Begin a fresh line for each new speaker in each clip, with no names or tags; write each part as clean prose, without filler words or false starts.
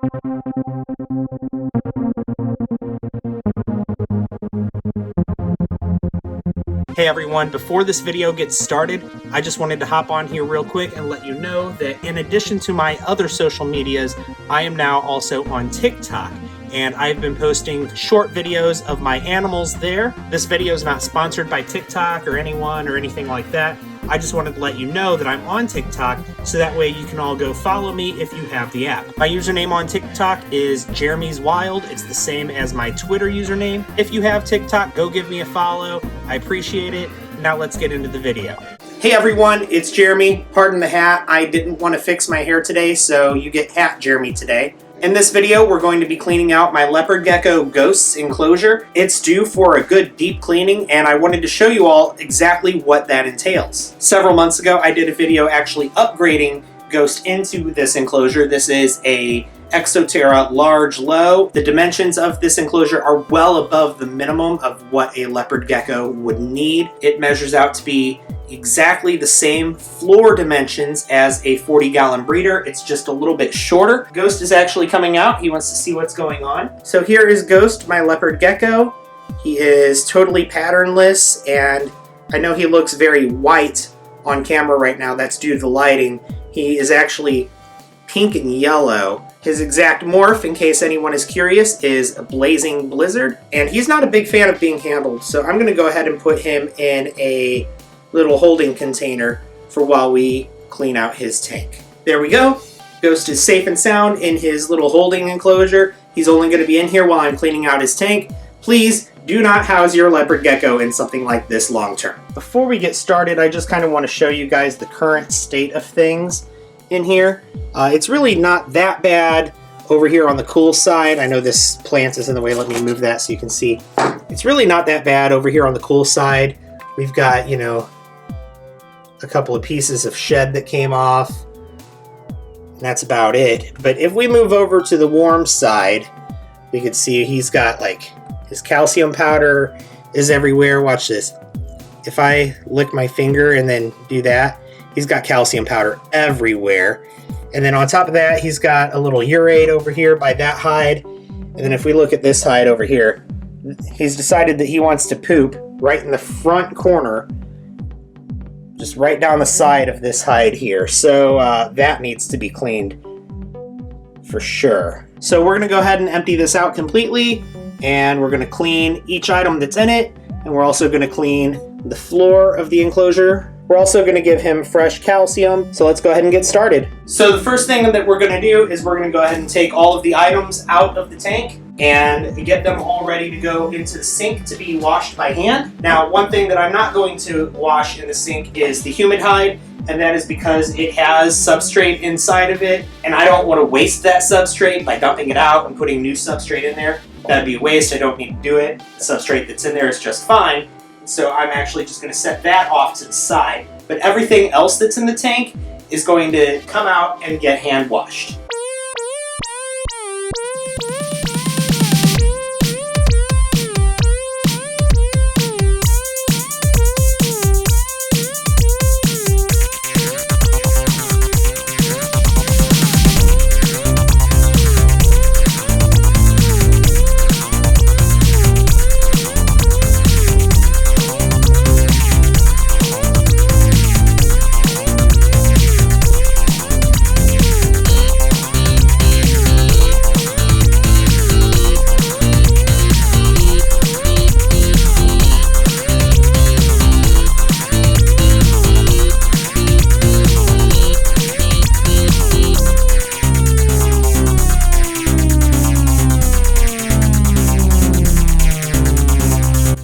Hey everyone, before this video gets started, I just wanted to hop on here real quick and let you know that in addition to my other social medias, I am now also on TikTok. And I've been posting short videos of my animals there. This video is not sponsored by TikTok or anyone or anything like that. I just wanted to let you know that I'm on TikTok so that way you can all go follow me if you have the app. My username on TikTok is Jeremy's Wild. It's the same as my Twitter username. If you have TikTok, go give me a follow. I appreciate it. Now let's get into the video. Hey everyone, it's Jeremy. Pardon the hat. I didn't want to fix my hair today, so you get Hat Jeremy today. In this video, we're going to be cleaning out my Leopard Gecko Ghost's enclosure. It's due for a good deep cleaning, and I wanted to show you all exactly what that entails. Several months ago, I did a video actually upgrading Ghost into this enclosure. This is a Exoterra large low. The dimensions of this enclosure are well above the minimum of what a leopard gecko would need. It measures out to be exactly the same floor dimensions as a 40-gallon breeder. It's just a little bit shorter. Ghost is actually coming out. He wants to see what's going on. So here is Ghost, my leopard gecko. He is totally patternless, and I know he looks very white on camera right now. That's due to the lighting. He is actually pink and yellow. His exact morph, in case anyone is curious, is a Blazing Blizzard, and he's not a big fan of being handled, so I'm going to go ahead and put him in a little holding container for while we clean out his tank. There we go. Ghost is safe and sound in his little holding enclosure. He's only going to be in here while I'm cleaning out his tank. Please do not house your leopard gecko in something like this long term. Before we get started, I just kind of want to show you guys the current state of things in here. It's really not that bad over here on the cool side. I know this plant is in the way. Let me move that so you can see. It's really not that bad over here on the cool side. We've got, you know, a couple of pieces of shed that came off. And that's about it. But if we move over to the warm side, we can see he's got like his calcium powder is everywhere. Watch this. If I lick my finger and then do that, he's got calcium powder everywhere. And then on top of that, he's got a little urate over here by that hide. And then if we look at this hide over here, he's decided that he wants to poop right in the front corner, just right down the side of this hide here. So that needs to be cleaned for sure. So we're gonna go ahead and empty this out completely, and we're gonna clean each item that's in it, and we're also gonna clean the floor of the enclosure. We're also going to give him fresh calcium, so let's go ahead and get started. So the first thing that we're going to do is we're going to go ahead and take all of the items out of the tank and get them all ready to go into the sink to be washed by hand. Now, one thing that I'm not going to wash in the sink is the humid hide, and that is because it has substrate inside of it, and I don't want to waste that substrate by dumping it out and putting new substrate in there. That'd be a waste. I don't need to do it. The substrate that's in there is just fine. So I'm actually just going to set that off to the side. But everything else that's in the tank is going to come out and get hand washed.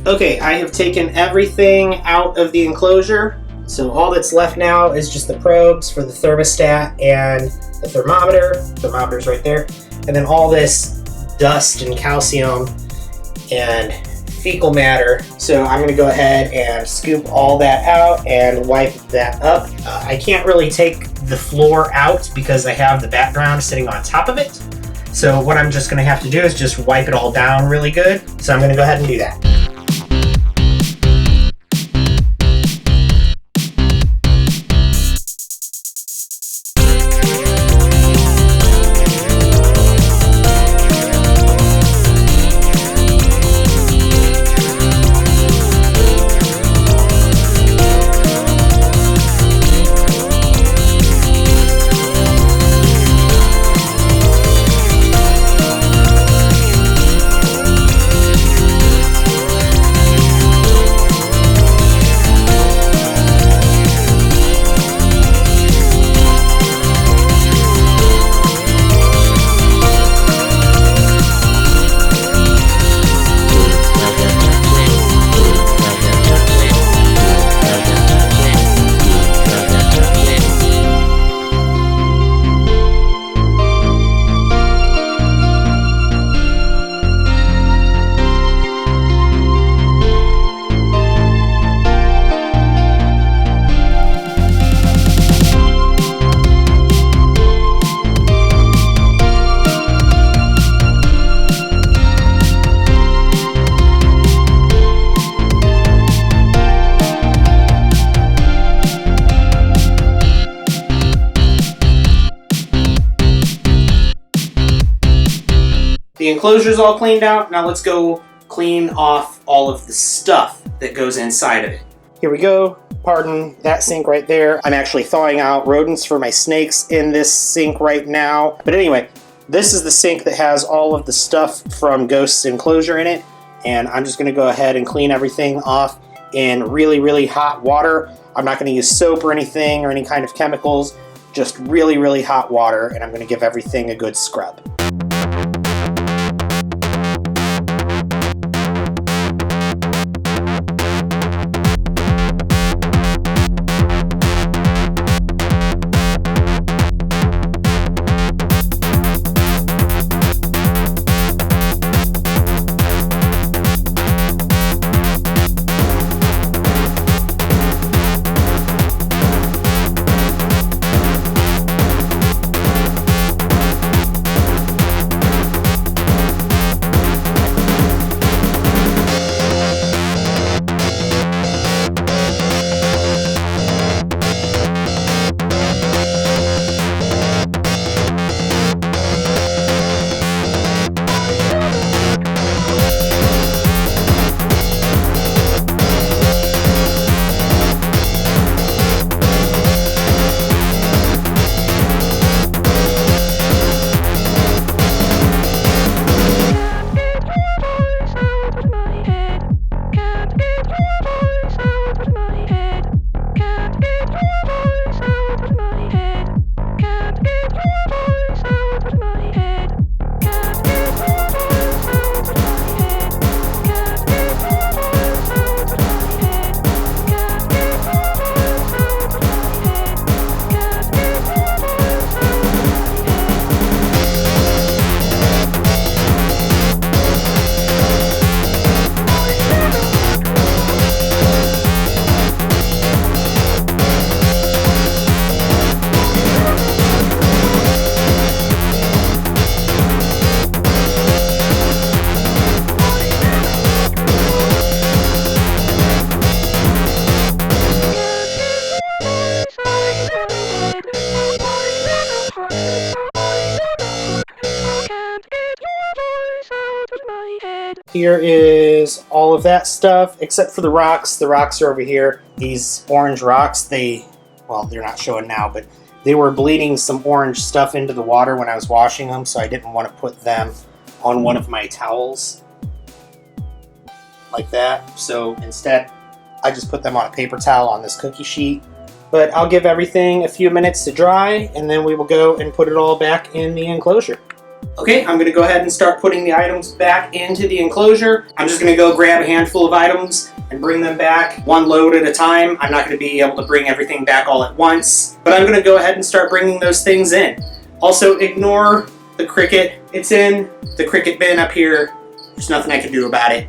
Okay, I have taken everything out of the enclosure, so all that's left now is just the probes for the thermostat and the thermometer. The thermometer's right there. And then all this dust and calcium and fecal matter. So I'm going to go ahead and scoop all that out and wipe that up. I can't really take the floor out because I have the background sitting on top of it. So what I'm just going to have to do is just wipe it all down really good. So I'm going to go ahead and do that. The enclosure's all cleaned out. Now let's go clean off all of the stuff that goes inside of it. Here we go. Pardon that sink right there. I'm actually thawing out rodents for my snakes in this sink right now. But anyway, this is the sink that has all of the stuff from Ghost's enclosure in it. And I'm just gonna go ahead and clean everything off in really, really hot water. I'm not gonna use soap or anything or any kind of chemicals, just really, really hot water. And I'm gonna give everything a good scrub. Here is all of that stuff, except for the rocks. The rocks are over here. These orange rocks, they're not showing now, but they were bleeding some orange stuff into the water when I was washing them, so I didn't want to put them on one of my towels like that. So instead, I just put them on a paper towel on this cookie sheet. But I'll give everything a few minutes to dry, and then we will go and put it all back in the enclosure. Okay, I'm going to go ahead and start putting the items back into the enclosure. I'm just going to go grab a handful of items and bring them back one load at a time. I'm not going to be able to bring everything back all at once, but I'm going to go ahead and start bringing those things in. Also, ignore the cricket. It's in the cricket bin up here. There's nothing I can do about it.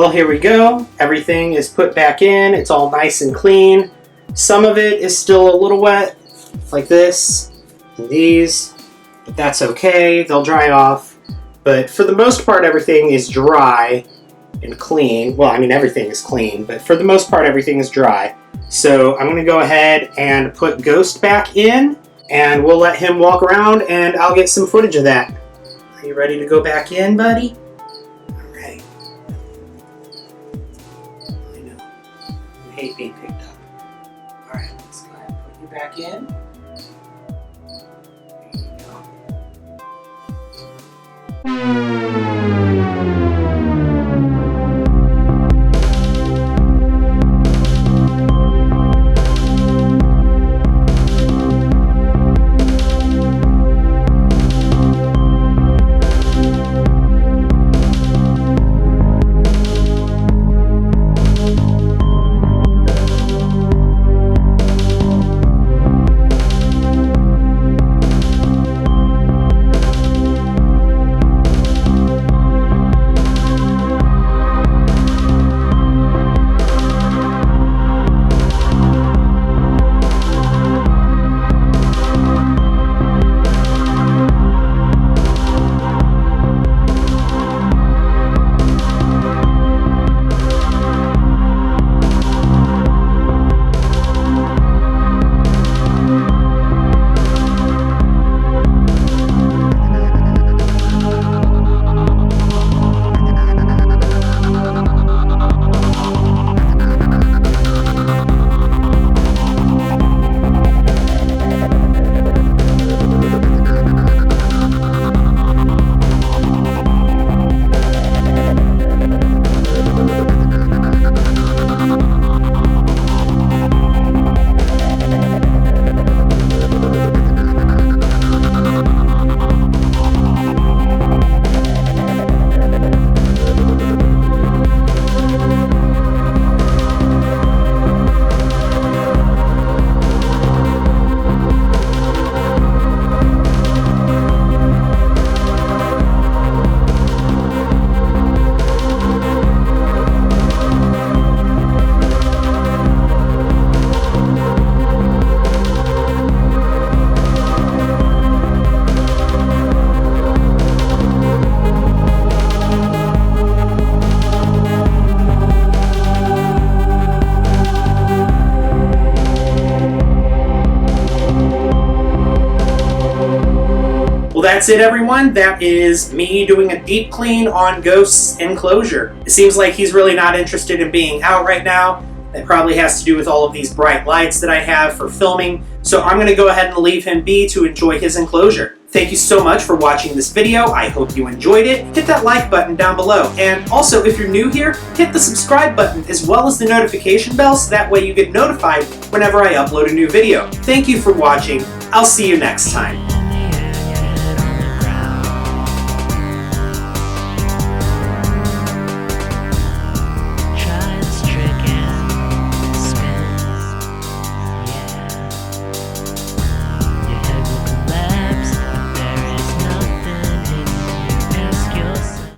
Well, here we go. Everything is put back in. It's all nice and clean. Some of it is still a little wet, like this and these, but that's okay. They'll dry off. But for the most part, everything is dry and clean. Well, I mean, everything is clean, but for the most part, everything is dry. So I'm gonna go ahead and put Ghost back in, and we'll let him walk around, and I'll get some footage of that. Are you ready to go back in, buddy? All right. I know. I hate being picked up. All right, let's go ahead and put you back in. Well, that's it, everyone. That is me doing a deep clean on Ghost's enclosure. It seems like he's really not interested in being out right now. That probably has to do with all of these bright lights that I have for filming. So I'm going to go ahead and leave him be to enjoy his enclosure. Thank you so much for watching this video. I hope you enjoyed it. Hit that like button down below. And also, if you're new here, hit the subscribe button as well as the notification bell so that way you get notified whenever I upload a new video. Thank you for watching. I'll see you next time.